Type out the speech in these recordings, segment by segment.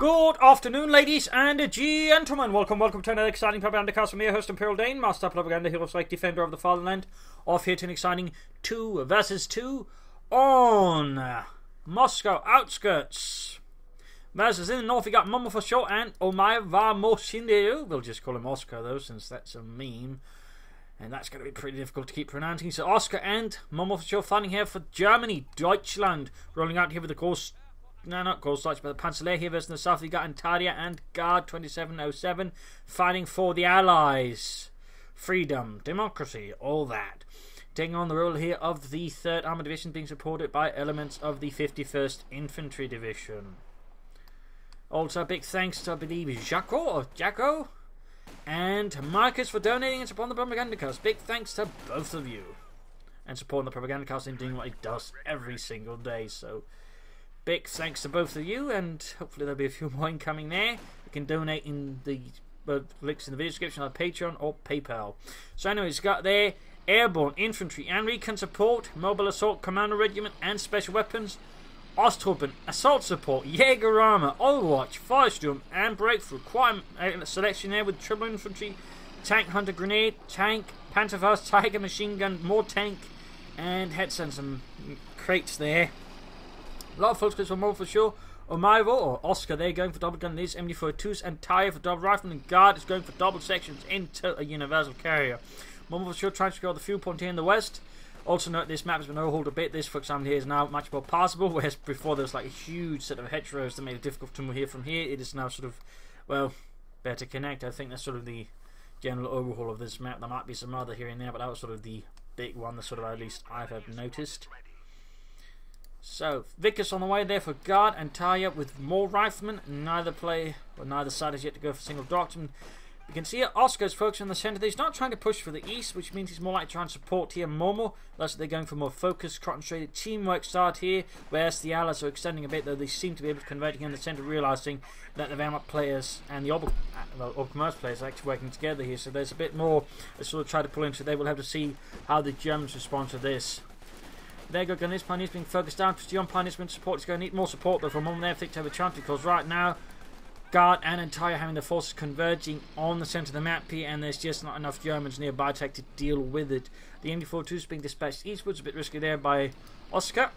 Good afternoon, ladies and gentlemen. Welcome to another exciting Propagandacast from your host, Imperial Dane, Master Propaganda, Heroes like Defender of the Fatherland. Off here to an exciting 2 versus 2 on Moscow Outskirts. Versus in the north, we got Momo for short and Omaya Vamoshinderu. We'll just call him Oscar, though, since that's a meme. And that's going to be pretty difficult to keep pronouncing. So Oscar and Momo for short fighting here for Germany, Deutschland. Rolling out here with the course. No, not Ghost Lights, but the Panzer here versus the south. We got Antalya and Guard 2707 fighting for the Allies. Freedom, democracy, all that. Taking on the role here of the 3rd Armoured Division, being supported by elements of the 51st Infantry Division. Also, big thanks to, I believe, Jacko and Marcus for donating and supporting the Propagandacast. Big thanks to both of you. And supporting the Propagandacast and doing what it does every single day, so big thanks to both of you, and hopefully there'll be a few more incoming there. You can donate in the links in the video description on Patreon or PayPal. So anyways, got there Airborne, Infantry and Recon Support, Mobile Assault Commando Regiment and Special Weapons, Osttruppen, Assault Support, Jaeger Armor, Overwatch, Firestorm and Breakthrough. Quite a selection there with Triple Infantry, Tank Hunter Grenade, Tank, Panzerfaust, Tiger Machine Gun, more Tank, and had some crates there. A lot of folks go for more for sure. Omaivo or Oscar there going for double gun. These MD42s and Tyre for double rifle, and Guard is going for double sections into a universal carrier. More for sure trying to secure the fuel point here in the west. Also note this map has been overhauled a bit. This, for example, here is now much more passable, whereas before there was like a huge set of hedgerows that made it difficult to move here from here. It is now sort of, well, better connect. I think that's sort of the general overhaul of this map. There might be some other here and there, but that was sort of the big one that sort of at least I've noticed. So, Vickers on the way there for Guard and Tarja with more riflemen. Neither side has yet to go for single doctrine. You can see here Oscar's focusing on the centre. He's not trying to push for the east, which means he's more likely trying to support here Momo. Thus they're going for more focused, concentrated teamwork start here, whereas the Allies are extending a bit, though they seem to be able to convert here in the centre, realising that the Wehrmacht players and the Oberkommers players are actually working together here. So there's a bit more to sort of try to pull into. They will have to see how the Germans respond to this. There go Gunnis Pioneers being focused down. Beyond Pioneers support is going to need more support, though, from one there. I think to have a chance, because right now Guard and Antalya having the forces converging on the centre of the map here, and there's just not enough Germans nearby to deal with it. The MD42 is being dispatched eastwards, a bit risky there by Oscar,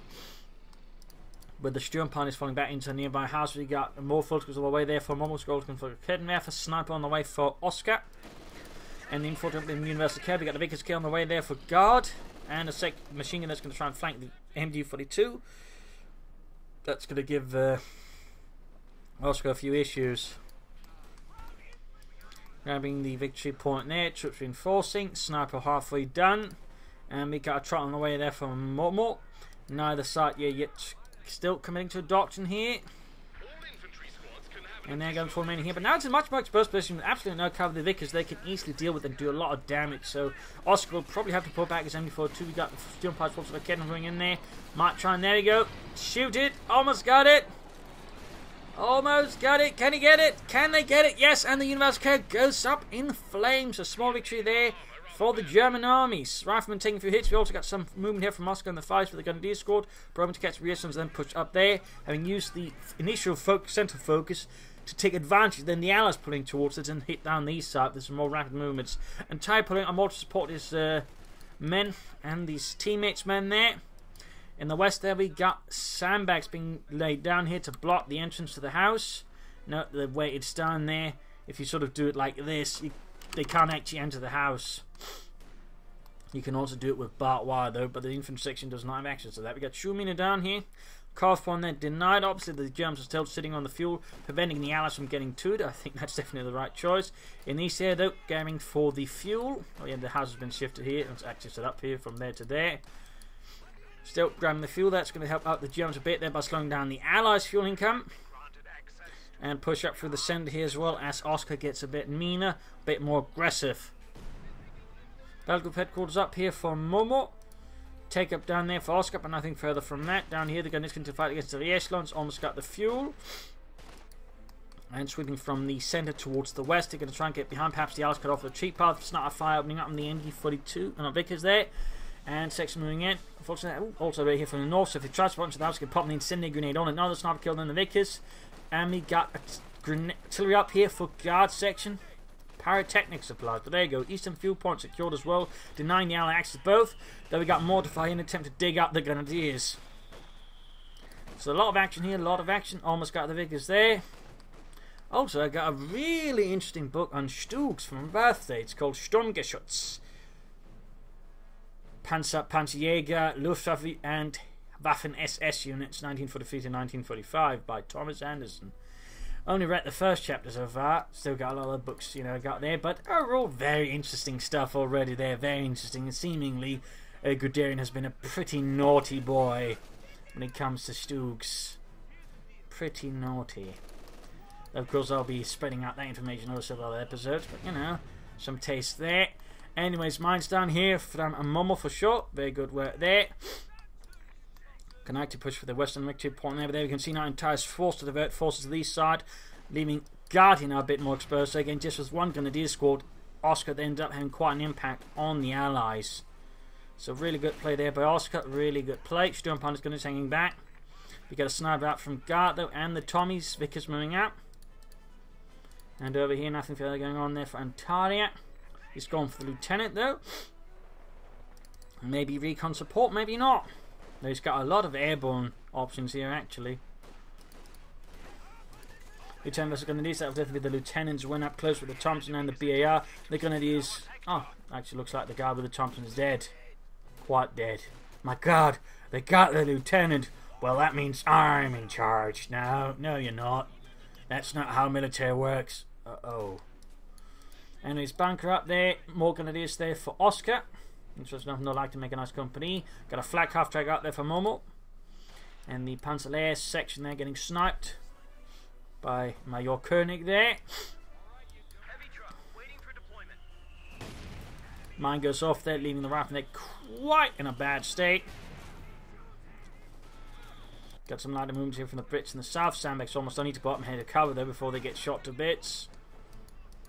with the Sturm Pioneers falling back into a nearby house. We got more focus all the way there for Momo's Gold for Kettenwerfer, Sniper on the way for Oscar, and the Infantry in Universal Care. We got the Vickers Care on the way there for Guard, and a machine gun that's going to try and flank the MD42. That's going to give Oscar a few issues. Grabbing the victory point there. Troops reinforcing. Sniper halfway done. And we got a trot on the way there from Momo. Neither side yet still committing to a doctrine here. And they're going for remaining here. But now it's a much more exposed position with absolutely no cover. The Vickers, they can easily deal with and do a lot of damage. So Oscar will probably have to pull back his MD42. We got the Steel Pies Force of the going in there. Might try and there we go. Shoot it. Almost got it. Almost got it. Can he get it? Can they get it? Yes, and the Universal Care goes up in flames. A small victory there for the German armies. Riflemen taking a few hits. We also got some movement here from Moscow in the fights with the Grenadier squad. Probing to catch reasons, then push up there. Having used the initial central focus to take advantage, then the Allies pulling towards it and hit down the east side. There's some more rapid movements. And Ty pulling on more to support his men and these teammates' men there. In the west there we got sandbags being laid down here to block the entrance to the house. Note the way it's done there. If you sort of do it like this, they can't actually enter the house. You can also do it with barbed wire though, but the infantry section does not have access to that. We got Schumina down here. Correspond there denied. Obviously the Germans are still sitting on the fuel, preventing the Allies from getting to it. I think that's definitely the right choice. In the east here though, going for the fuel. Oh yeah, the house has been shifted here. It's actually set up here from there to there. Still grabbing the fuel. That's going to help out the Germans a bit there by slowing down the Allies' fuel income. And push up through the centre here as well as Oscar gets a bit meaner, a bit more aggressive. Battle Group headquarters up here for Momo. Take up down there for Oscar, but nothing further from that. Down here, they're going to fight against the echelons. Almost got the fuel. And sweeping from the centre towards the west. They're going to try and get behind. Perhaps the Allies cut off the retreat path. It's not a fire opening up on the MD42. And Vickers there. And section moving in. Unfortunately, also right here from the north. So if he tries to punch the house, he can pop an incendiary grenade on it. Another sniper killed in the Vickers. And we got artillery up here for guard section. Pyrotechnic supplies, but there you go. Eastern fuel point secured as well, denying the Allied access both. Then we got mortify in an attempt to dig up the grenadiers. So a lot of action here, a lot of action. Almost got the Vickers there. Also, I got a really interesting book on Stugs from my birthday. It's called Sturmgeschütz. Panzerjäger, Luftwaffe and Waffen-SS Units, 1943 to 1945 by Thomas Anderson. Only read the first chapter so far. Still got a lot of books, got there. But overall, very interesting stuff already there. Very interesting. And seemingly, Guderian has been a pretty naughty boy when it comes to Stugs. Pretty naughty. Of course, I'll be spreading out that information over several other episodes. But, some taste there. Anyways, mine's down here from a Momo for short. Very good work there. Connect to push for the western victory point there. But there we can see now entire force to divert forces to the east side, leaving Guardian a bit more exposed. So again, just with one Grenadier squad, Oscar ended up having quite an impact on the Allies. So really good play there by Oscar. Really good play. Sturmpanzer's going to be hanging back. We got a sniper out from Guard though, and the Tommies. Vickers moving out. And over here, nothing further going on there for Antalya. He's gone for the Lieutenant though. Maybe recon support, maybe not. He's got a lot of airborne options here actually. Lieutenant versus Grenadiers, that will definitely be the Lieutenants. Went up close with the Thompson and the BAR. The Grenadiers, actually looks like the guy with the Thompson is dead. Quite dead. My God, they got the Lieutenant. Well, that means I'm in charge. No, you're not. That's not how military works. Uh-oh. Anyways, bunker up there. More Grenadiers there for Oscar. Interesting enough, not like to make a nice company. Got a flak half track out there for Momo. And the Panzerlehr section there getting sniped by Major Koenig there. Mine goes off there, leaving the Raffen there quite in a bad state. Got some lighter movements here from the Brits in the south. Sandbags almost on each bottom head of cover there before they get shot to bits.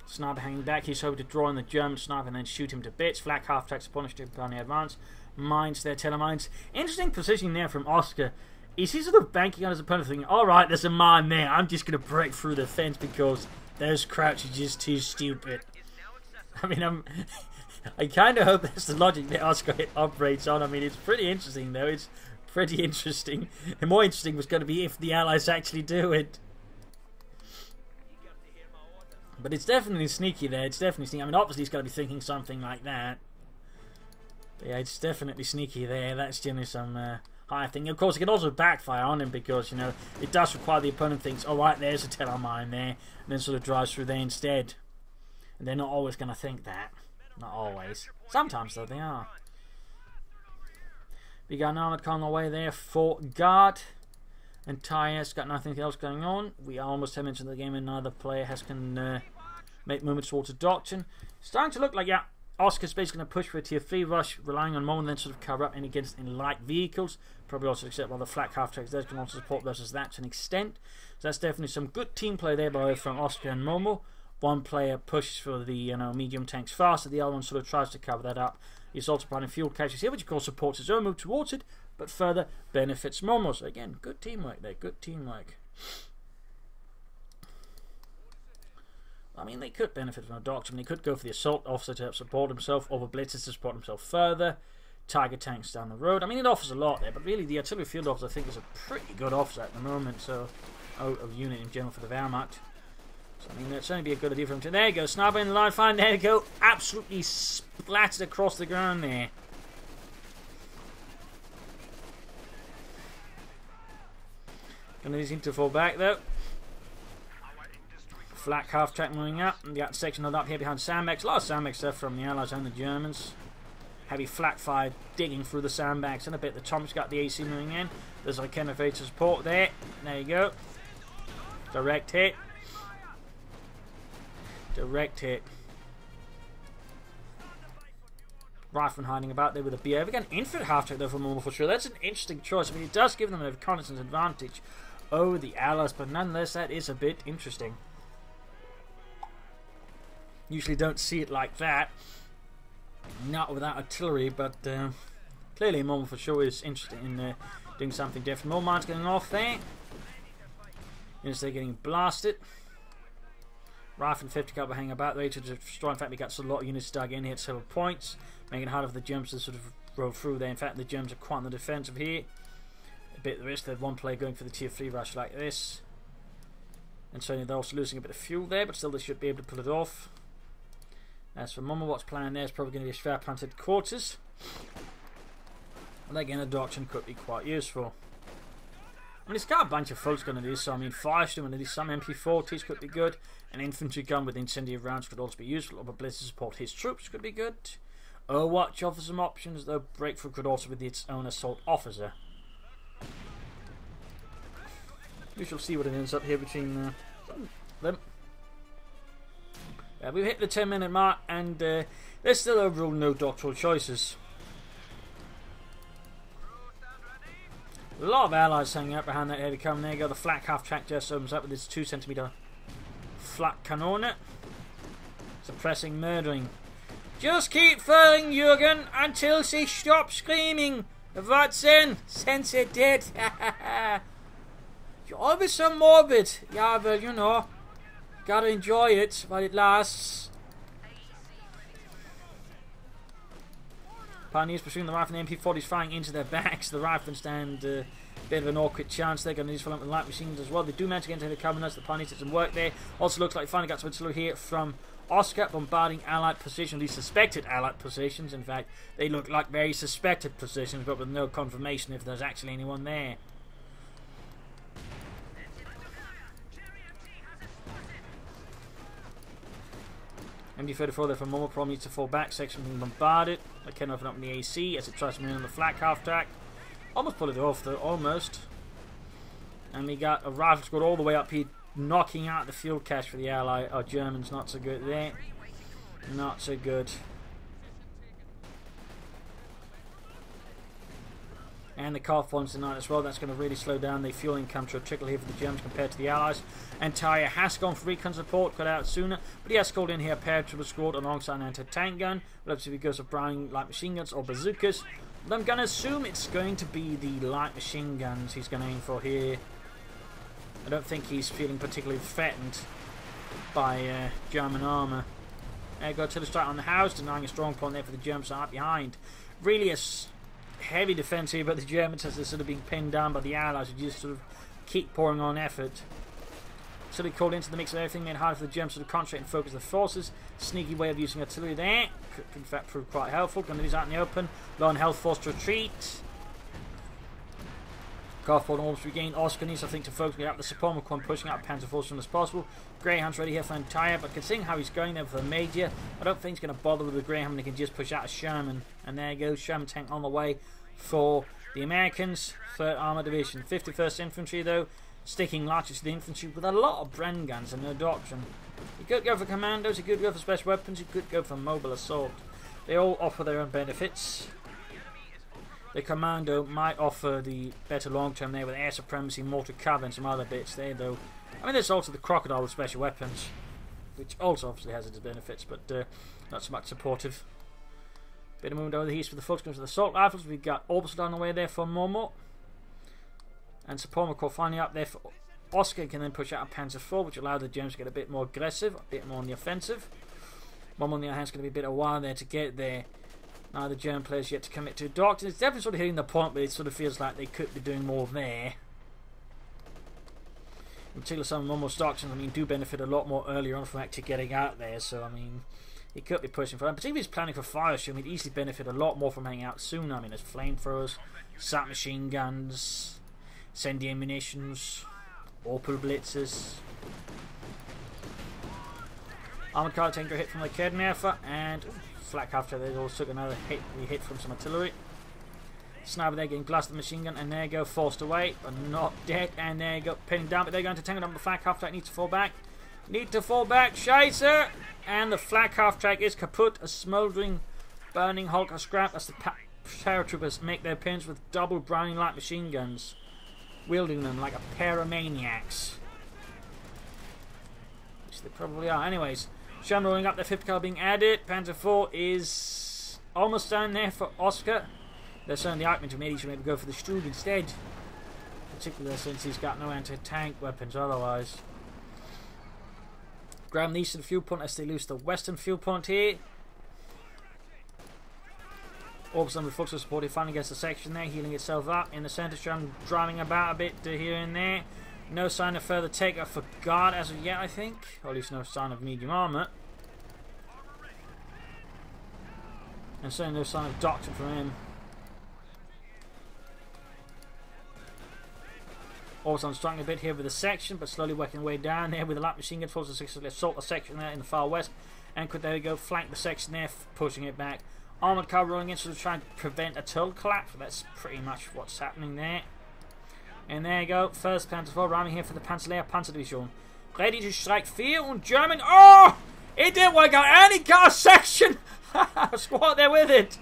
Sniper hanging back. He's hoping to draw in the German sniper and then shoot him to bits. Flak half tracks upon on the advance. Mines there, telemines. Interesting positioning there from Oscar. Is he sort of banking on his opponent thinking, alright, there's a mine there. I'm just going to break through the fence because those crouch are just too stupid. I mean, I kind of hope that's the logic that Oscar operates on. I mean, it's pretty interesting though. It's pretty interesting. And more interesting was going to be if the Allies actually do it. But it's definitely sneaky there. It's definitely sneaky. I mean, obviously he's got to be thinking something like that. But yeah, it's definitely sneaky there. That's generally some high thing. Of course, it can also backfire on him because, it does require the opponent thinks, oh, right, there's a tele mine there. And then sort of drives through there instead. And they're not always going to think that. Not always. Sometimes, though, they are. We got an armoured column away there for Guard. And Tyre's got nothing else going on. We are almost 10 minutes into the game and neither player can make movements towards the doctrine. Starting to look like, Oscar's basically going to push for a tier 3 rush, relying on Mo and then sort of cover up against in light vehicles. Probably also accept while the flak half tracks there can also support versus that to an extent. So that's definitely some good team play there by from Oscar and Momo. One player pushes for the medium tanks faster, the other one sort of tries to cover that up. He's also providing fuel caches here, which of course supports his own move towards it, but further benefits Momo. So again, good teamwork there, good teamwork. I mean, they could benefit from a doctrine. They could go for the assault officer to help support himself, over blitzers to support himself further. Tiger tanks down the road. I mean, it offers a lot there, but really the artillery field officer I think is a pretty good officer at the moment. So, out of unit in general for the Wehrmacht. So, I mean, that'd certainly be a good idea for him to. There you go, sniper in the line, fine. There you go, absolutely splattered across the ground there. Gonna need to fall back though. Flak half track moving up, and got section of up here behind sandbags. A lot of sandbags there from the Allies and the Germans. Heavy flak fire digging through the sandbags, and a bit the Tom's got the AC moving in. There's like Kenneface support there. There you go. Direct hit. Direct hit. Rifleman hiding about there with a BA. We got an infantry half track though for Momo for sure. That's an interesting choice. I mean, it does give them a reconnaissance advantage over the Allies, but nonetheless, that is a bit interesting. Usually don't see it like that. Not without artillery, but clearly Momo for sure is interested in doing something different. More mines going off there. Units they're getting blasted. Rifle and 50 caliber hang about, ready to destroy. In fact, we got a lot of units dug in here at several points, making it harder for the Germans to sort of roll through there. In fact, the Germans are quite on the defensive here. A bit at the risk. They had one player going for the tier 3 rush like this. And certainly they're also losing a bit of fuel there, but still they should be able to pull it off. As for Mama, what's planned there is probably going to be a Schwer planted quarters. And again, a doctrine could be quite useful. I mean, it's got a bunch of folks going to do this, so I mean, Firestorm and at least some MP40s could be good. An infantry gun with incendiary rounds could also be useful, or a blitz to support his troops could be good. Watch offers some options, though Breakthrough could also be its own assault officer. We shall see what it ends up here between them. We've hit the 10-minute mark, and there's still overall no doctoral choices. A lot of allies hanging out behind that heavy cannon. There you go, the flak half-track just opens up with its 2cm flak cannonet. Suppressing, murdering. Just keep firing, Jürgen, until she stops screaming. What's in? Since it did. You're always so morbid. Yeah, well, you know, gotta enjoy it while it lasts. Pioneers pursuing the rifle and the MP40s firing into their backs. The riflemen stand a bit of an awkward chance. They're going to need to fill up with light machines as well. They do manage to get into the cabinets. The Pioneers did some work there. Also looks like finally got some artillery here from Oscar, bombarding Allied positions, these suspected Allied positions. In fact, they look like very suspected positions, but with no confirmation if there's actually anyone there. MD-34 there from Momo, probably needs to fall back. Section being bombarded. I can open up the AC as it tries to move on the flak half track. Almost pulled it off though, almost. And we got a rifle squad all the way up here, knocking out the fuel cache for the Ally. Our Germans not so good there. Not so good. And the car forms tonight as well. That's going to really slow down the fuel income to a trickle here for the Germans compared to the Allies. And Tyre has gone for recon support, got out sooner, but he has called in here a paratrooper squad alongside an anti-tank gun. We'll have to see if he goes for Browning light machine guns or bazookas. But I'm going to assume it's going to be the light machine guns he's going to aim for here. I don't think he's feeling particularly threatened by German armour. Go to the strike on the house, denying a strong point there for the Germans out behind. Really a heavy defense here, but the Germans, as they're sort of being pinned down by the Allies, who just sort of keep pouring on effort. So they called into the mix of everything, made it harder for the Germans to concentrate and focus their forces. Sneaky way of using artillery there. Could in fact prove quite helpful. Going to use out in the open. Low on health, forced to retreat. Garford almost regained. Oscar needs, I think, to focus out the support McQuan, pushing out Panzer force as soon as possible. Greyhound's ready here for entire, but considering how he's going there for the Major, I don't think he's going to bother with the Greyhound. He can just push out a Sherman. And there goes Sherman tank on the way for the Americans. 3rd Armored Division. 51st Infantry, though, sticking largely to the infantry with a lot of Bren guns and no doctrine. He could go for commandos, he could go for special weapons, he could go for mobile assault. They all offer their own benefits. The commando might offer the better long term there with air supremacy, mortar cover and some other bits there, though. I mean, there's also the crocodile with special weapons, which also obviously has its benefits, but not so much supportive. Bit of movement over the east for the folks going to the assault rifles. We've got Orbison on the way there for Momo. And Sapomako finally up there for Oscar, can then push out a Panzer IV, which allowed the Germans to get a bit more aggressive, a bit more on the offensive. Momo on the other hand is going to be a bit of a while there to get there. Now the German players yet to commit to Doctrine. It's definitely sort of hitting the point, but it sort of feels like they could be doing more there. In particular, some of Momo's Doctrines, I mean, do benefit a lot more earlier on from actually getting out there, so I mean, he could be pushing for them. Particularly if he's planning for Firestorm, he'd easily benefit a lot more from hanging out sooner. I mean, there's flamethrowers, sat machine guns, incendiary munitions, Opel blitzers. Armored car tanker hit from the Kednerfer, and flak after they also took another hit. We hit from some artillery. Sniper there getting blasted with the machine gun, and there you go, forced away, but not dead. And there you go, pinning down, but they're going to tangle down the flak half track. Needs to fall back. Need to fall back, Scheisse! And the flak half track is kaput. A smouldering, burning hulk of scrap as the paratroopers make their appearance with double Browning light machine guns, wielding them like a pair of maniacs. Which they probably are. Anyways, Sherman rolling up, their 50 cal being added. Panzer IV is almost down there for Oscar. They're sending the Eichmann to maybe should maybe go for the Strug instead. particularly since he's got no anti-tank weapons otherwise. Grab the eastern fuel point as they lose the western fuel point here. Orbs on the Fox supported finally gets the section there, healing itself up. In the centre, Strum driving about a bit here and there. No sign of further takeoff for guard as of yet, I think. Or at least no sign of medium armour. And certainly no sign of doctrine from him. Also, I'm struggling a bit here with the section, but slowly working way down there with the light machine gun forces to successfully assault the section there in the far west. And could, there we go, flank the section there, pushing it back. Armoured car rolling in, sort of trying to prevent a total collapse. That's pretty much what's happening there. And there you go, first Panzer IV ramming here for the Panzerlehr Panzerdivision. Ready to strike fear and German. Oh! It didn't work out. Anti-car section! Squat there with it.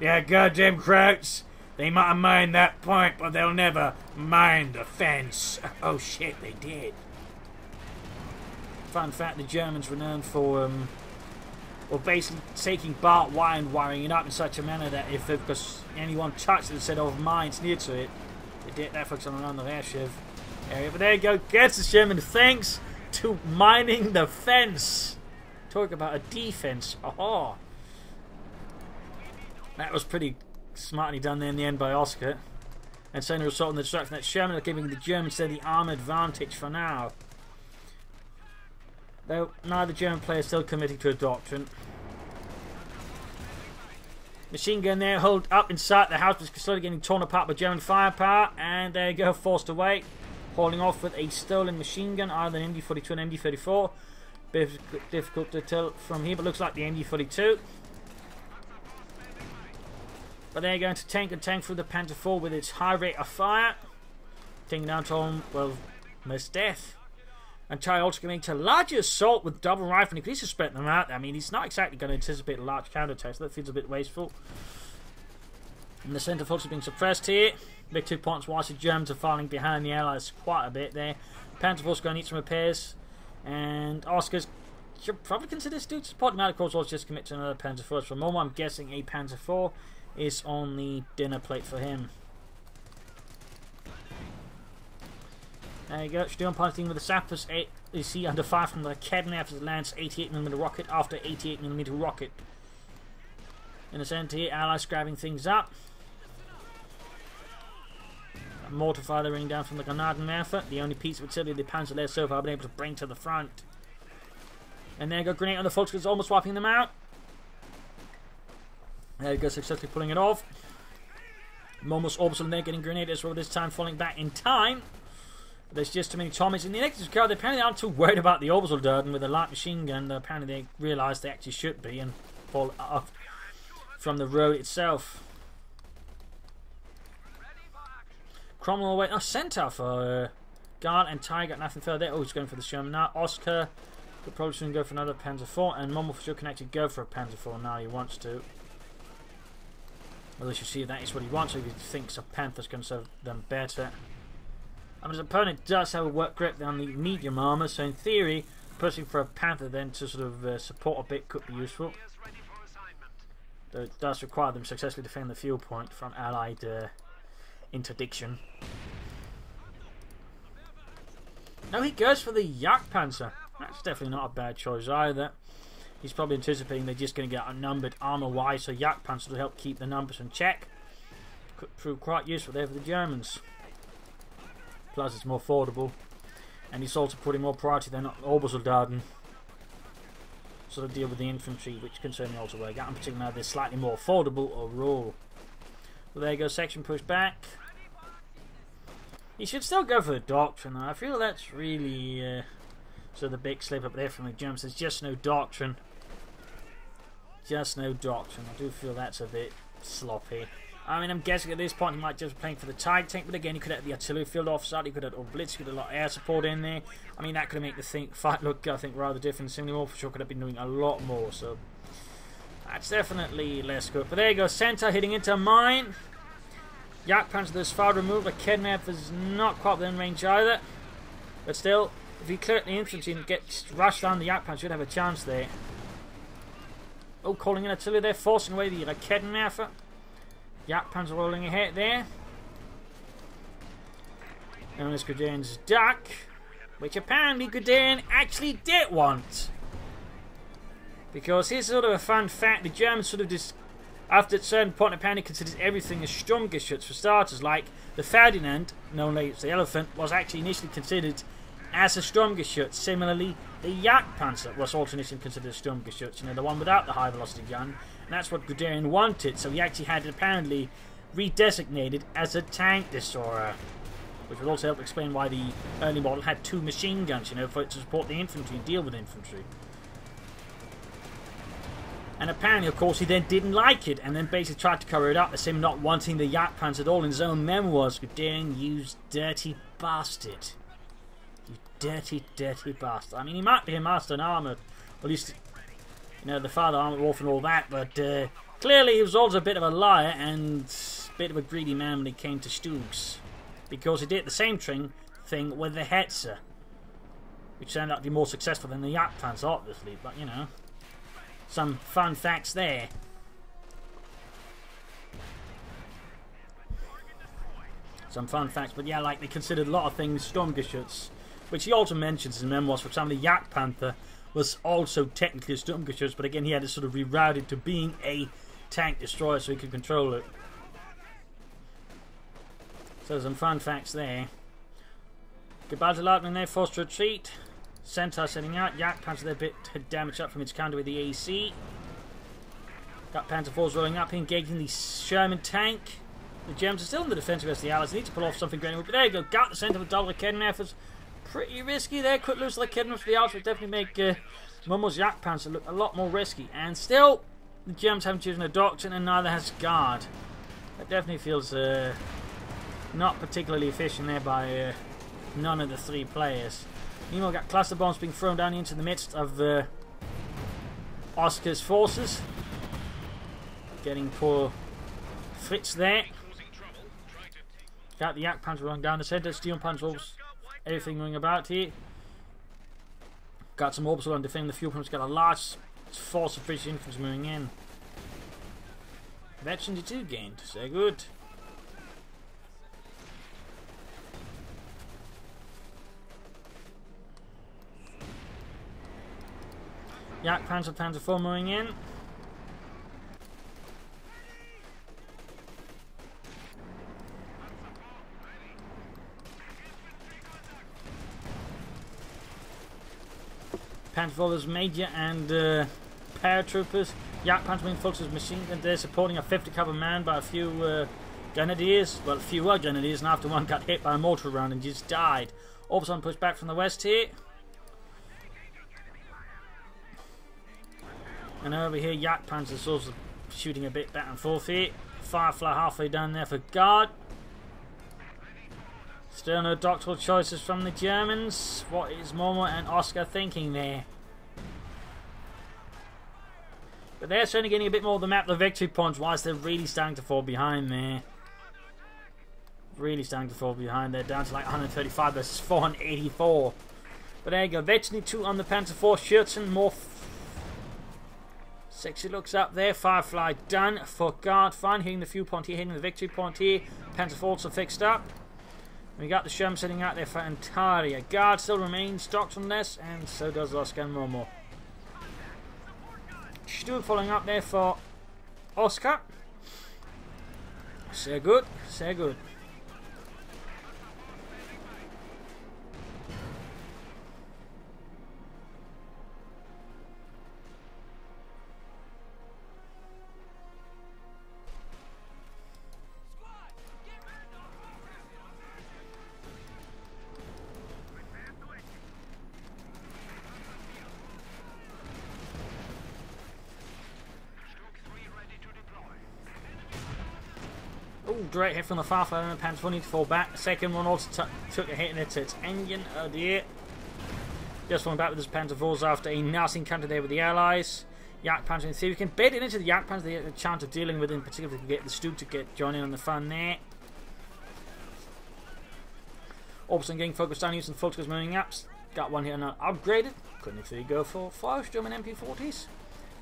Yeah, goddamn Krauts. They might have mined that point, but they'll never mine the fence. Oh shit, they did. Fun fact, the Germans were known for well, basically taking barbed wire and wiring it up in such a manner that if because anyone touched it instead of mines near to it, they did that focus on around the Rerschiv area. But there you go, gets the German thanks to mining the fence. Talk about a defense. Oh, that was pretty smartly done there in the end by Oscar. And saying the result in the destruction that Sherman are giving the Germans the arm advantage for now. Though neither German player is still committing to a doctrine. Machine gun there, hold up inside the house, but slowly getting torn apart by German firepower. And there you go, forced away. Hauling off with a stolen machine gun, either an MD-42 and MD-34. Bit difficult to tell from here, but looks like the MD-42. But they're going to tank and tank through the Panther IV with its high rate of fire. Taking down Tom, well, most death. And try also going to larger assault with double rifle. If he's to spread them out, I mean, he's not exactly going to anticipate a large counterattack, so that feels a bit wasteful. And the centre force is being suppressed here. Big 2 points whilst the Germans are falling behind the Allies quite a bit there. Panther force going to need some repairs. And Oscar's should probably consider this dude supporting out, of course, or just commit to another Panther force. For the moment, I'm guessing a Panther IV is on the dinner plate for him. There you go, Sturm punching with the Sappers. You see under fire from the Academy after the Lance 88mm rocket after 88mm rocket. In the centre here, Allies grabbing things up. A mortar fire raining down from the Granatenwerfer. The only piece of artillery the Panzerlehr so far have been able to bring to the front. And there you go, grenade on the Volkskrieger, almost wiping them out. There you go, successfully pulling it off. Almost orbital there, getting grenaded as well, this time falling back in time. There's just too many Tommies in the next car. They apparently aren't too worried about the orbital Durden with a light machine gun. Apparently they realise they actually should be and fall off from the road itself. Cromwell away. Oh, Centaur for Guard and Tiger got nothing further there. Oh, he's going for the Sherman now. Oscar could probably soon go for another Panzer IV, and Mommel for sure can actually go for a Panzer IV now. He wants to. Well, as you see, that is what he wants. So he thinks a Panther's going to serve them better. And his opponent does have a work grip on the medium armour, so in theory, pushing for a Panther then to sort of support a bit could be useful. Though it does require them to successfully defend the fuel point from Allied interdiction. No, he goes for the Jagdpanzer. That's definitely not a bad choice either. He's probably anticipating they're just going to get outnumbered armour-wise, so Jagdpanzer will help keep the numbers in check. Could prove quite useful there for the Germans. Plus it's more affordable. And he's also putting more priority than Obersoldaten. Sort of deal with the infantry, which can certainly also work out. In particular, they're slightly more affordable overall. Well, there you go, section pushed back. He should still go for the doctrine. I feel that's really so the big slip up there from the Germans. There's just no doctrine. Just no doctrine. I do feel that's a bit sloppy. I mean, I'm guessing at this point he might just be playing for the Tiger tank, but again, he could have the artillery field officer, he could have Blitz, he could have a lot of air support in there. I mean, that could have made the fight look, I think, rather different. Similarly, for sure could have been doing a lot more, so that's definitely less good. But there you go, Centaur hitting into a mine. Jagdpanzer is far removed, but Kedmap is not quite within range either. But still, if he cleared the infantry and gets rushed down, the Jagdpanzer should have a chance there. Oh, calling in artillery there, forcing away the Kedmap. Jagdpanzer rolling ahead there. known as Guderian's Duck, which apparently Guderian actually did want. Because here's sort of a fun fact: the Germans sort of just, after a certain point, apparently considered everything as Sturmgeschütz for starters. Like the Ferdinand, known as the Elephant, was actually initially considered as a Sturmgeschütz. Similarly, the Jagdpanzer was also initially considered a Sturmgeschütz, you know, the one without the high velocity gun. And that's what Guderian wanted, so he actually had it apparently redesignated as a tank destroyer. Which would also help explain why the early model had 2 machine guns, you know, for it to support the infantry and deal with infantry. And apparently, of course, he then didn't like it, and then basically tried to cover it up as him not wanting the Jagdpanzer at all. In his own memoirs, Guderian, you dirty bastard. You dirty, dirty bastard. I mean, he might be a master in armoured, at least, you know, the father armoured wolf and all that, but clearly he was also a bit of a liar and a bit of a greedy man when it came to Stugs. Because he did the same thing with the Hetzer, which turned out to be more successful than the Jagdpanzer, obviously, but you know. Some fun facts there. Some fun facts, but yeah, like they considered a lot of things Sturmgeschütz, which he also mentions in memoirs. For example, the Jagdpanther was also technically a Sturmgeschütz, but again, he had to sort of reroute it to being a tank destroyer so he could control it. So some fun facts there. Gebalteladung there, forced to retreat. Centaur setting out. Jagdpanzer there, a bit damaged up from its counter with the AC. Got Panzer IVs rolling up, engaging the Sherman tank. The Germans are still in the defensive against the Allies. They need to pull off something great. But there you go. Got the centre with double Raketten efforts. Pretty risky there. Could lose the Raketten for the Allies. Would definitely make Mummel's Jagdpanzer look a lot more risky. And still, the Germans haven't chosen a doctrine, and neither has Guard. That definitely feels not particularly efficient there by none of the 3 players. Meanwhile, got cluster bombs being thrown down into the midst of Oscar's forces. Getting poor Fritz there. Got the Jagdpanzer running down the centre. Sturmpanzer, everything going about here. Got some orbs on defending the fuel pumps. Got a large force of British infantry moving in. Veteran 2 gained. So good. Jagdpanzer, Panzer IV moving in. Panzer IV's major and paratroopers. Jagdpanzer being focused as machine gun. They're supporting a 50 cover man by a few grenadiers. Well, fewer grenadiers, and after one got hit by a mortar round and just died. All of a sudden pushed back from the west here. And over here, Jagdpanzer's also shooting a bit back and forth here. Firefly halfway down there for Guard. Still no doctoral choices from the Germans. What is Momo and Oscar thinking there? But they're certainly getting a bit more of the map, the victory points, whilst they're really starting to fall behind there. Really starting to fall behind. They're down to like 135 versus 484. But there you go. Veteran 2 on the Panzer IV. Schürzen, more sexy looks up there. Firefly done for Guard. Fine, hitting the fuel point here, hitting the victory point here. Panzer IV also fixed up. We got the Sherman sitting out there for Antaria. Guard still remains doctrineless, and so does Oscar and Momo. Stug following up there for Oscar. So good, so good. Great hit from the Firefly and the Panzer IV need to fall back. The second one also took a hit and it's its engine. Oh dear. Just falling back with his Panzer IVs after a nasty encounter there with the Allies. Jagdpanzer, see if we can bait it into the Jagdpanzer, the chance of dealing with it, in particular, if we can get the Stug to get joining on the fun there. Orbison getting focused on using Fulters moving up. Got one here not upgraded. Couldn't actually go for 5 German MP40s.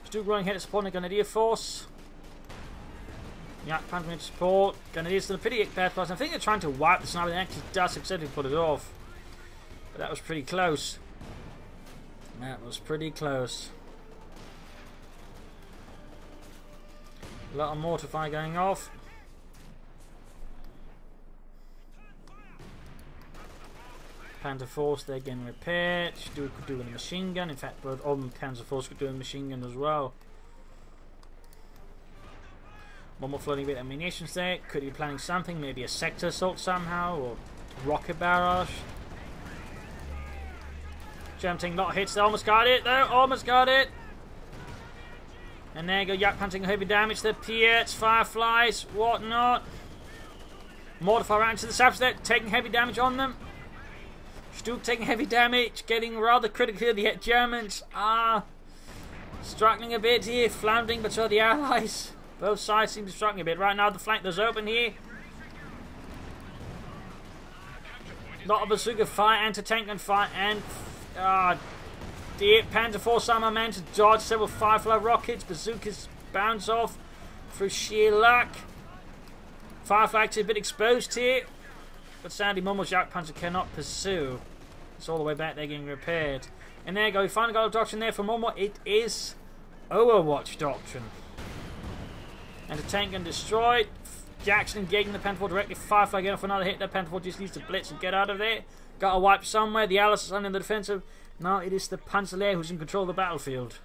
Stug running ahead of supporting the Grenadier Force. Yeah, Panzer support. Grenadiers to the pretty bad plus. I think they're trying to wipe the sniper. They actually does successfully put it off. But that was pretty close. That was pretty close. A lot of mortar fire going off. Panzer Force, they're getting repaired. Stuart could do with a machine gun. In fact, both of them, Panzer Force could do with a machine gun as well. One more floating bit of ammunition there. Could be planning something, maybe a sector assault somehow, or rocket barrage. Jumping, lot of hits. They almost got it, though. Almost got it. And there you go, Yak punching heavy damage. The Piets, Fireflies, whatnot. Mortar fire out into the saps there, taking heavy damage on them. Stuke taking heavy damage, getting rather critical. The Germans are struggling a bit here, floundering, but so are the Allies. Both sides seem to be struggling a bit. Right now, the flank is open here. Lot of bazooka fire, anti-tank and fire, and the Panzer Force armor managed to dodge several Firefly rockets. Bazookas bounce off through sheer luck. Firefly actually a bit exposed here, but sadly Momo's Yak Panzer cannot pursue. It's all the way back there getting repaired. And there you go, we finally got a doctrine there for Momo. It is Overwatch Doctrine. And the tank and destroyed. Jackson engaging the Panther directly. Firefly getting off another hit. The Panther just needs to blitz and get out of there. Got a wipe somewhere. The Allies are in the defensive. Now it is the Panzerlehr who's in control of the battlefield.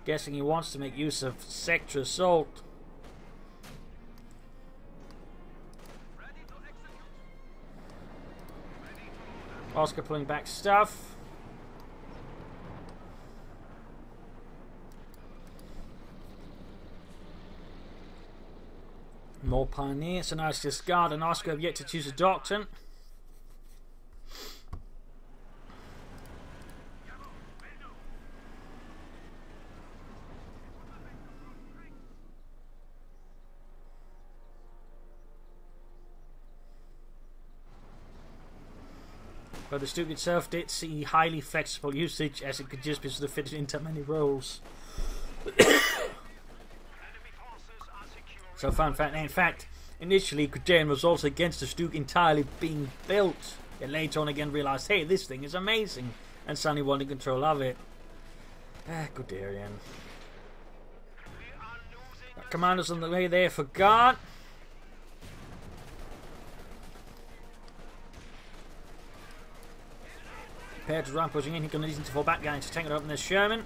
Guessing he wants to make use of sector assault. Oscar pulling back stuff. More Pioneer. So now it's just Guard and Oscar have yet to choose a doctrine. But the Stuke itself did see highly flexible usage, as it could just be sort of fitted into many roles. So fun fact, in fact, initially Guderian was also against the Stuke entirely being built. Yet later on again realised, hey, this thing is amazing, and suddenly wanted control of it. Guderian. Commanders on the way there for Guard. Prepared to run, pushing in. He's going to need to fall back, going to tank it up in the Sherman.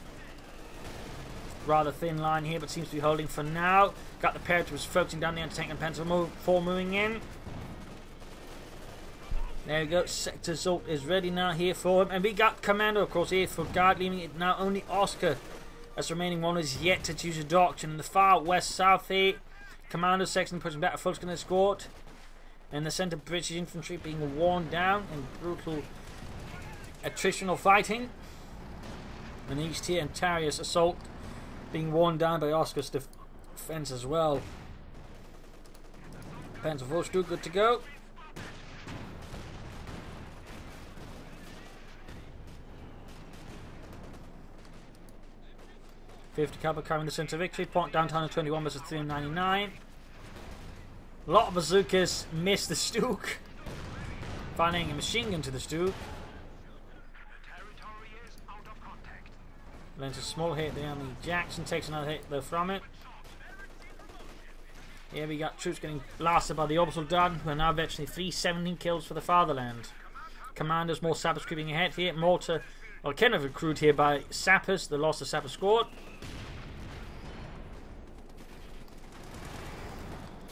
Rather thin line here, but seems to be holding for now. Got the pair was focusing down the anti-tank and Panzer 4 moving in. There we go. Sector assault is ready now here for him. And we got Commando, of course, here for Guard, leaving it now only Oscar as the remaining one is yet to choose a doctrine. In the far west-south here, Commando section pushing back a full-screen escort. And the centre British infantry being worn down in brutal attritional fighting. And east here, Antarius assault being worn down by Oscar's defense as well. Panzer Force still good to go. .50 caliber carrying the centre victory point. Downtown at 21 versus 399. A lot of bazookas miss the Stuke. Finding a machine gun to the Stuke. Lands a small hit there on the Jackson, takes another hit though from it. Here we got troops getting blasted by the orbital dart, who are now virtually 317 kills for the fatherland. Commanders, more sappers creeping ahead here. Mortar, well, kind of recruited here by sappers, the loss of sapper squad.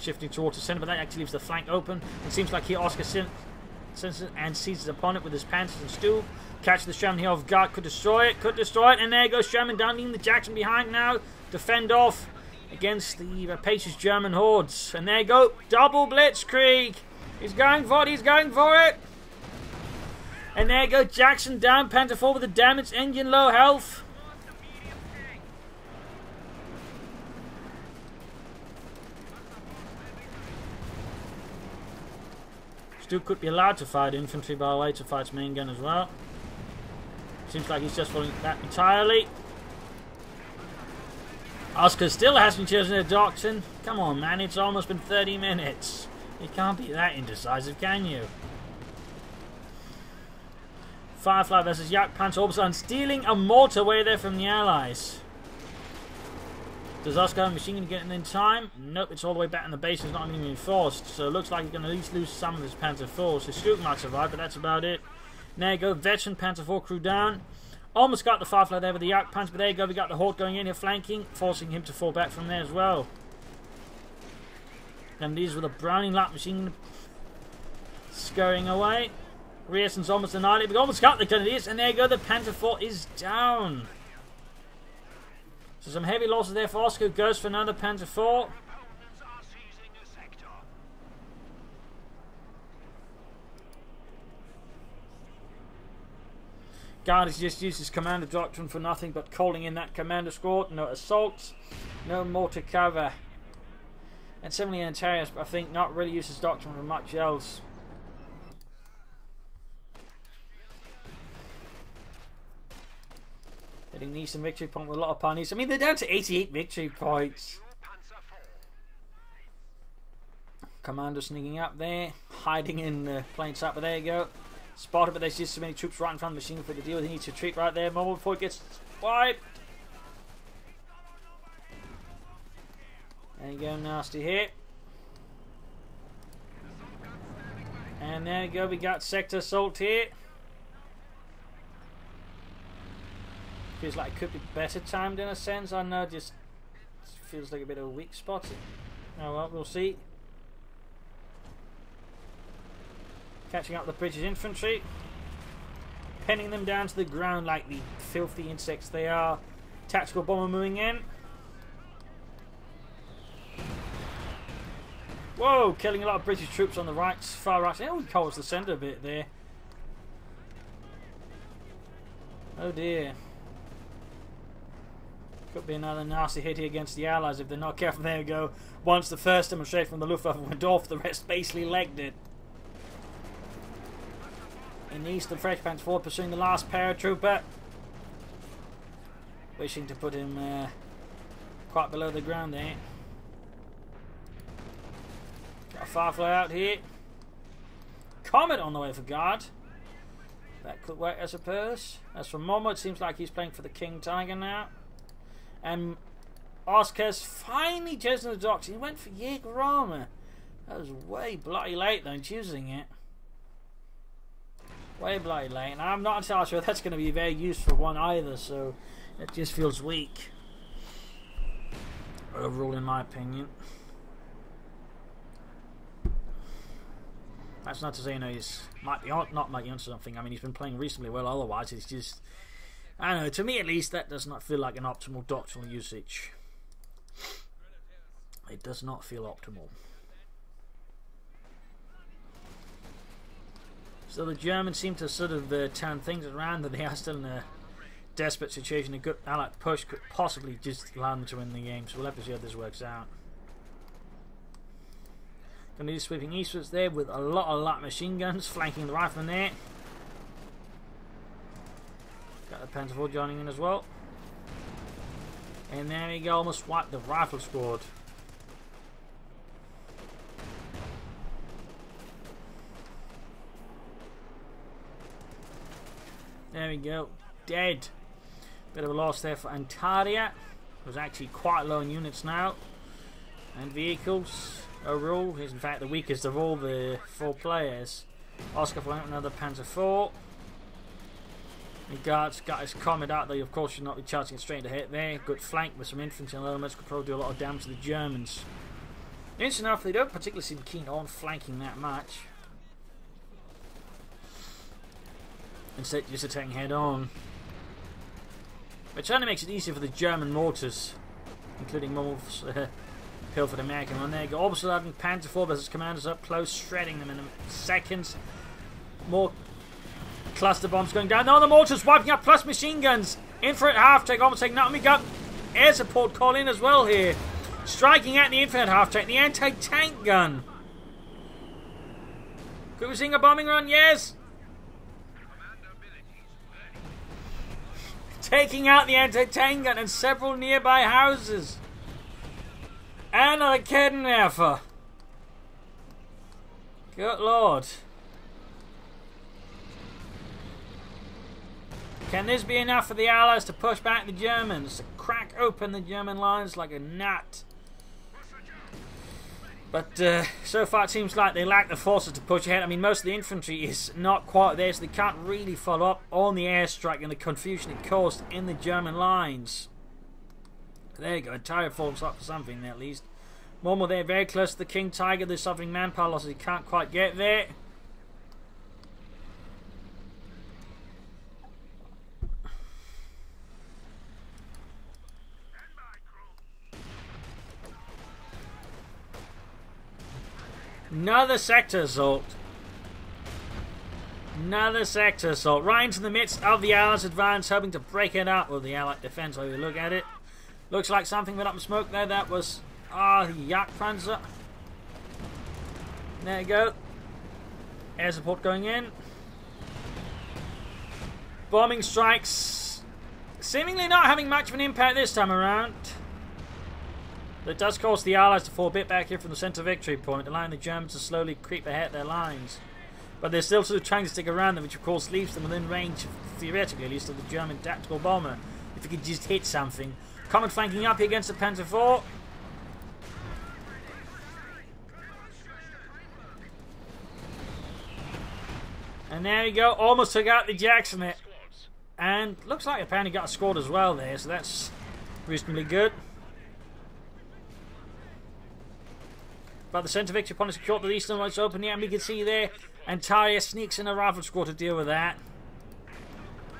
Shifting towards the centre, but that actually leaves the flank open. It seems like here Oscar senses and seizes upon it with his Panthers and Stu. Catch the Sherman here off guard, could destroy it, and there goes Sherman down, leaving the Jackson behind now to fend off against the rapacious German hordes. And there you go, double blitzkrieg. He's going for it. And there you go, Jackson down, Panther 4 with a damaged engine, low health. Still could be allowed to fire the infantry by the way to fight his main gun as well. Seems like he's just following that entirely. Oscar still hasn't chosen a doctrine. Come on, man, it's almost been 30 minutes. You can't be that indecisive, can you? Firefly versus Yak Pants Orbison stealing a mortar away there from the Allies. Does Oscar have a machine gun get in time? Nope, it's all the way back in the base. It's not even reinforced. So it looks like he's going to at least lose some of his Panther force. His Skook might survive, but that's about it. There you go, veteran Panther 4 crew down. Almost got the Firefly there with the Yak Pants, but there you go, we got the Hawk going in here flanking, forcing him to fall back from there as well. And these were the Browning light machine scurrying away. Rierson's almost annihilated. We almost got the Grenadiers, and there you go, the Panther 4 is down. So some heavy losses there for Oscar, goes for another Panther 4. Guard has just used his commander doctrine for nothing but calling in that commander squad. No assaults, no mortar cover. And similarly Antarius, but I think not really used his doctrine for much else. Getting the Eastern victory point with a lot of punies. I mean, they're down to 88 victory points. Commander sneaking up there, hiding in plain sight, but there you go. Spotted, but there's just so many troops right in front of the machine for the deal. He needs to retreat right there, moment before it gets wiped. There you go, nasty hit. And there you go, we got sector assault here. Feels like it could be better timed in a sense. I know, just feels like a bit of a weak spot. Oh well, we'll see. Catching up the British infantry, penning them down to the ground like the filthy insects they are. Tactical bomber moving in. Whoa, killing a lot of British troops on the right, far right. Oh, he covers the centre a bit there. Oh dear. Could be another nasty hit here against the Allies if they're not careful. There we go. Once the first demonstration from the Luftwaffe went off, the rest basically legged it. In the east, the Fresh Pants forward pursuing the last paratrooper. Wishing to put him quite below the ground there. Got a Firefly out here. Comet on the way for guard. That could work, I suppose. As for Momo, it seems like he's playing for the King Tiger now. And Oscar's finally chosen the doctrine. He went for Jaeger armor. That was way bloody late though in choosing it. Way bloody late. And I'm not entirely sure that's going to be very useful one either, so it just feels weak. Overall, in my opinion. That's not to say, you know, he's not might be onto something. I mean, he's been playing reasonably well. Otherwise, it's just, I don't know. To me, at least, that does not feel like an optimal doctrinal usage. It does not feel optimal. So the Germans seem to sort of turn things around, that they are still in a desperate situation. A good Allied push could possibly just allow them to win the game. So we'll have to see how this works out. Going to be sweeping eastwards there with a lot of light machine guns flanking the riflemen there. Got the Panther 4 joining in as well. And there we go, almost wiped the rifle squad. There we go, dead. Bit of a loss there for Antaria. It was actually quite low in units now. And vehicles. Overall, he's in fact the weakest of all the four players. Oscar flying up another Panzer 4. The guards got his Comet out there. Of course, should not be charging it straight to hit there. Good flank with some infantry and elements. Could probably do a lot of damage to the Germans. Interesting enough, they don't particularly seem keen on flanking that much. Instead, just attacking head on. Which only makes it easier for the German mortars, including Molf's Pilfered American one. There you go. Also having Panther 4 versus commanders up close, shredding them in seconds. More cluster bombs going down. No, the mortars wiping up, plus machine guns. Infrared half track, almost taking out. We got air support call in as well here. Striking at the infrared half track, the anti-tank gun. Could we see a bombing run? Yes. Taking out the anti-tank gun and several nearby houses. Another kidnapper. Good lord. Can this be enough for the Allies to push back the Germans? To crack open the German lines like a nut? But so far it seems like they lack the forces to push ahead. I mean, most of the infantry is not quite there, so they can't really follow up on the airstrike and the confusion it caused in the German lines. There you go, a tire falls up for something at least. More there, very close to the King Tiger. They're suffering manpower losses. He can't quite get there. Another sector assault. Another sector assault. Right into the midst of the Allies' advance, hoping to break it up. Well, the Allied defense, while we look at it. Looks like something went up in smoke there. That was the Jagdpanzer. There you go. Air support going in. Bombing strikes. Seemingly not having much of an impact this time around. It does cause the Allies to fall a bit back here from the centre victory point, allowing the Germans to slowly creep ahead their lines. But they're still sort of trying to stick around them, which of course leaves them within range, theoretically at least, of the German tactical bomber. If he could just hit something. Comet flanking up here against the Panzer IV. And there you go, almost took out the Jackson there. And looks like apparently got a squad as well there, so that's reasonably good. But the centre victory point is secured, the eastern lights open here, and we can see there Antalya sneaks in a rifle squad to deal with that.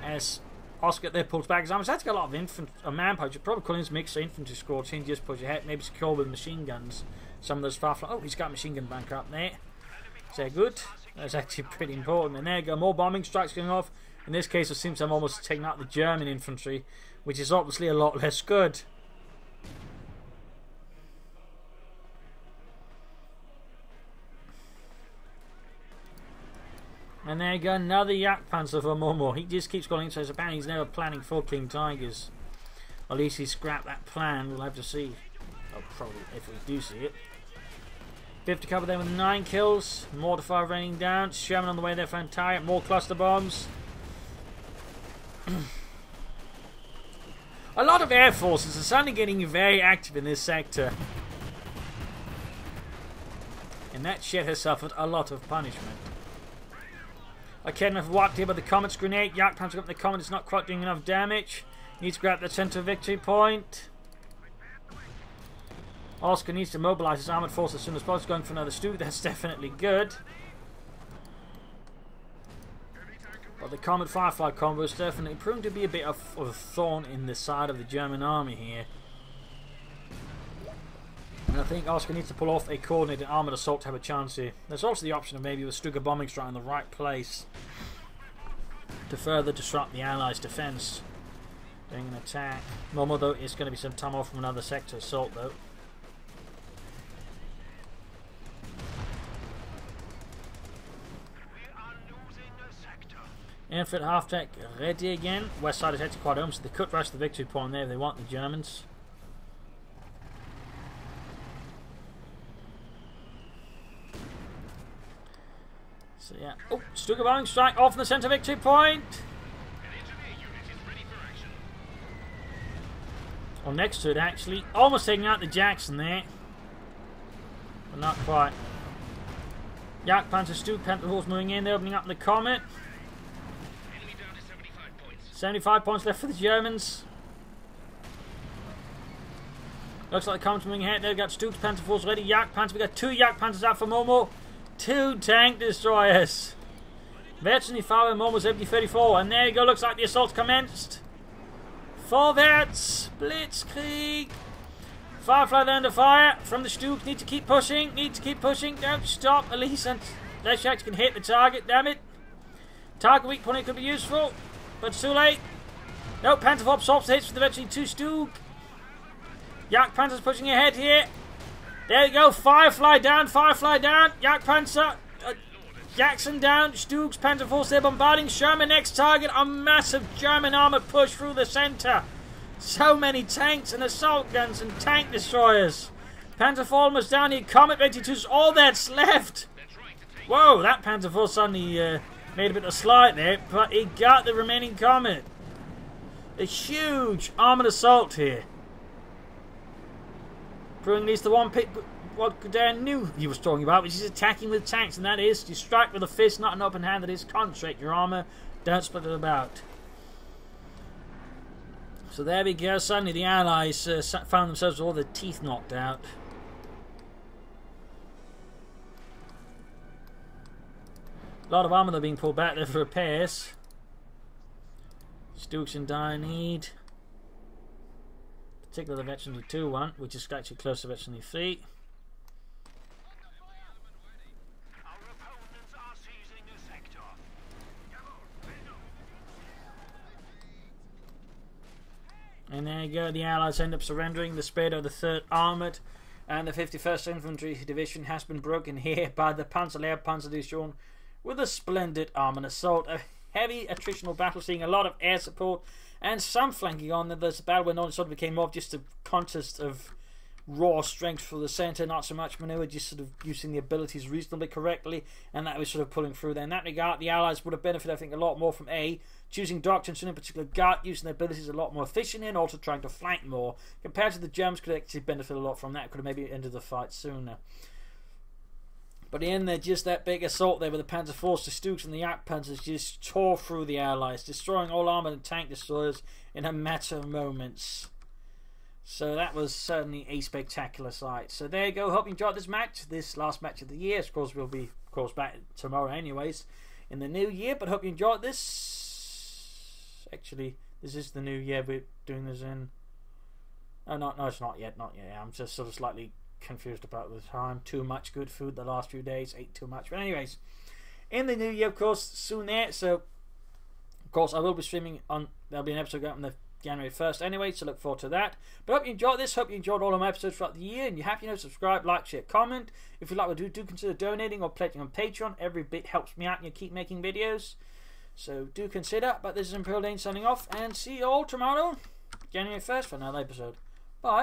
As Oscar there pulls back his arms. That's got a lot of manpower. You'd probably call his mixed infantry squad, so he just push ahead, maybe secure with machine guns. Some of those far flung. Oh, he's got a machine gun bunker up there. Is that good? That's actually pretty important. And there you go, more bombing strikes going off. In this case, it seems I'm almost taking out the German infantry, which is obviously a lot less good. And there you go, another Jagdpanzer for Momo. He just keeps going into his apparently he's never planning for King Tigers. At least he scrapped that plan, we'll have to see. Oh, probably, if we do see it. 50 cover there with 9 kills. Mortar fire raining down. Sherman on the way there for Antalya. More cluster bombs. A lot of air forces are suddenly getting very active in this sector. And that shit has suffered a lot of punishment. Akednev wiped here by the Comet's grenade. Jagdpanzer up the Comet. It's not quite doing enough damage. Needs to grab the centre victory point. Oscar needs to mobilise his armoured force as soon as possible. Going for another Stu. That's definitely good. But the Comet Firefly combo is definitely proving to be a bit of a thorn in the side of the German army here. And I think Oscar needs to pull off a coordinated armoured assault to have a chance here. There's also the option of maybe a Stuka bombing strike in the right place to further disrupt the Allies' defence during an attack. Momo, though, is going to be some time off from another sector assault, though. Infant half-tech ready again. West side is actually quite home, so they could rush the victory point there if they want the Germans. So yeah, oh, Stuka bombing strike off in the centre victory point. Or next to it actually, almost taking out the Jackson there, but not quite. Jagdpanzer Stuka Panther Horse moving in, they're opening up the Comet. 75 points left for the Germans. Looks like the Comet's moving ahead. They've got Stuka's Panther Force ready. Jagdpanzer, we got 2 Jagdpanzers out for Momo. 2 tank destroyers. Veteran following Momo's MD-34. And there you go, looks like the assault commenced. Vorwärts! Blitzkrieg! Firefly there under fire from the Stuka. Need to keep pushing. Don't stop. At least Leshak can hit the target, damn it. Target weak point could be useful, but it's too late. No, Panther absorbs the hits for the veteran 2 Stuka. Jagdpanzer's pushing ahead here. There you go, Firefly down, Jagdpanzer, Jackson down, Stuka's Panther Force, they're bombarding Sherman, next target, a massive German armour push through the centre. So many tanks and assault guns and tank destroyers. Panzer IV almost down here. Comet ready to all that's left. Whoa, that Panzer IV suddenly made a bit of a slide there, but he got the remaining Comet. A huge armoured assault here. Proving at least the one what Dan knew he was talking about, which is attacking with tanks, and that is you strike with a fist, not an open hand. That is concentrate your armour, don't split it about. So there we go. Suddenly the Allies found themselves with all their teeth knocked out. A lot of armour they're being pulled back there for repairs. Stuke's in dire need. Particularly the Veteran 2-1, which is actually close to Veteran 3. And there you go, the Allies end up surrendering. The spear of the 3rd Armoured and the 51st Infantry Division has been broken here by the Panzerdivision with a splendid armoured assault. A heavy attritional battle, seeing a lot of air support and some flanking on. There's a battle where it sort of became more just a contest of raw strength for the centre, not so much maneuver, just sort of using the abilities reasonably correctly, and that was sort of pulling through there. In that regard, the Allies would have benefited, I think, a lot more from choosing doctrines, and in particular Gart, using their abilities a lot more efficiently, and also trying to flank more, compared to the Germans could actually benefit a lot from that, could have maybe ended the fight sooner. But in the end, they're just that big assault there with the Panzer IV, the Stukes and the Jagdpanzers just tore through the Allies, destroying all armoured and tank destroyers in a matter of moments. So that was certainly a spectacular sight. So there you go. Hope you enjoyed this match, this last match of the year. Of course, we'll be back tomorrow anyways in the new year. But hope you enjoyed this. Actually, this is the new year we're doing this in. Oh, no, it's not yet. Not yet. I'm just sort of slightly confused about the time. Too much good food the last few days. Ate too much. But anyways, in the new year, of course, soon there. So, of course, I will be streaming on. There'll be an episode out on the January 1st anyway, so look forward to that. But hope you enjoyed this. Hope you enjoyed all of my episodes throughout the year. And you're happy, subscribe, like, share, comment. If you like what I do consider donating or pledging on Patreon. Every bit helps me out and you keep making videos. So do consider. But this is Imperial Dane signing off. And see you all tomorrow, January 1st, for another episode. Bye.